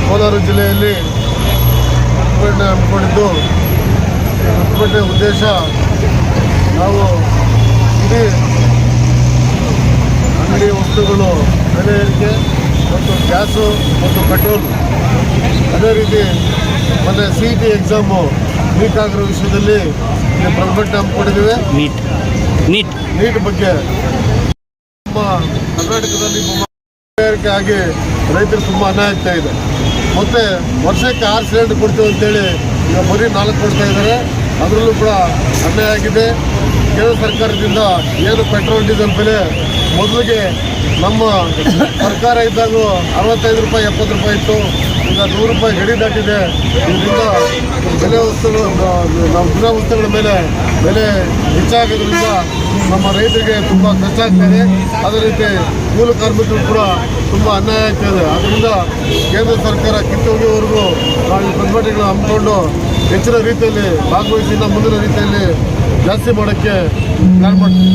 ಕೋಲಾರ ಜಿಲ್ಲೆಯಲ್ಲಿ ಪ್ರತಿಭಟನೆ ಹಮ್ಮಿಕೊಂಡಿದ್ದು, ಪ್ರತಿಭಟನೆ ಉದ್ದೇಶ ನಾವು ಇಡೀ ಅಂಗಡಿ ವಸ್ತುಗಳು ಬೆಲೆ ಏರಿಕೆ ಮತ್ತು ಗ್ಯಾಸು ಮತ್ತು ಪೆಟ್ರೋಲ್, ಅದೇ ರೀತಿ ಮೊನ್ನೆ CET ಎಕ್ಸಾಮು ಲೀಕ್ ಆಗಿರೋ ವಿಷಯದಲ್ಲಿ ಪ್ರತಿಭಟನೆ ಹಮ್ಮಿಕೊಂಡಿದ್ದೇವೆ. ನೀಟ್ ಬಗ್ಗೆ ನಮ್ಮ ಕರ್ನಾಟಕದಲ್ಲಿ ಏರಿಕೆ ಆಗಿ ರೈತರು ತುಂಬ ಅನ್ಯಾಯ ಆಗ್ತಾ ಇದೆ. ಮತ್ತು ವರ್ಷಕ್ಕೆ 6 ಸಿಲಿಂಡರ್ ಕೊಡ್ತೀವಿ ಅಂತೇಳಿ ಈಗ ಬರೀ 4 ಕೊಡ್ತಾ ಇದ್ದಾರೆ. ಅದರಲ್ಲೂ ಕೂಡ ಅನ್ಯಾಯ ಆಗಿದೆ. ಕೇಂದ್ರ ಸರ್ಕಾರದಿಂದ ಏನು ಪೆಟ್ರೋಲ್ ಡೀಸೆಲ್ ಬೆಲೆ ಮೊದಲಿಗೆ ನಮ್ಮ ಸರ್ಕಾರ ಇದ್ದಾಗ 65 ರೂಪಾಯಿ 70 ರೂಪಾಯಿ ಇತ್ತು, ಈಗ 100 ರೂಪಾಯಿ ಗಡಿ ದಾಟಿದೆ. ಇದರಿಂದ ಬೆಲೆ ವಸ್ತುಗಳು ನಾವು ದಿನ ವಸ್ತುಗಳ ಮೇಲೆ ಬೆಲೆ ಹೆಚ್ಚಾಗೋದ್ರಿಂದ ನಮ್ಮ ರೈತರಿಗೆ ತುಂಬ ಕಷ್ಟ ಆಗ್ತಾಯಿದೆ. ಅದೇ ರೀತಿ ಕೂಲಿ ಕಾರ್ಮಿಕರು ಕೂಡ ತುಂಬ ಅನ್ಯಾಯ ಆಗ್ತಾಯಿದೆ. ಆದ್ದರಿಂದ ಕೇಂದ್ರ ಸರ್ಕಾರ ಕಿತ್ತೋಗಿವರೆಗೂ ನಾವು ಈ ಪ್ರತಿಭಟನೆಗಳು ಹಮ್ಮಿಕೊಂಡು ಹೆಚ್ಚಿನ ರೀತಿಯಲ್ಲಿ ಭಾಗವಹಿಸಿ ಮುಂದಿನ ರೀತಿಯಲ್ಲಿ ಜಾಸ್ತಿ ಮಾಡೋಕ್ಕೆ ಪ್ಲಾನ್ ಮಾಡ್ತೀವಿ.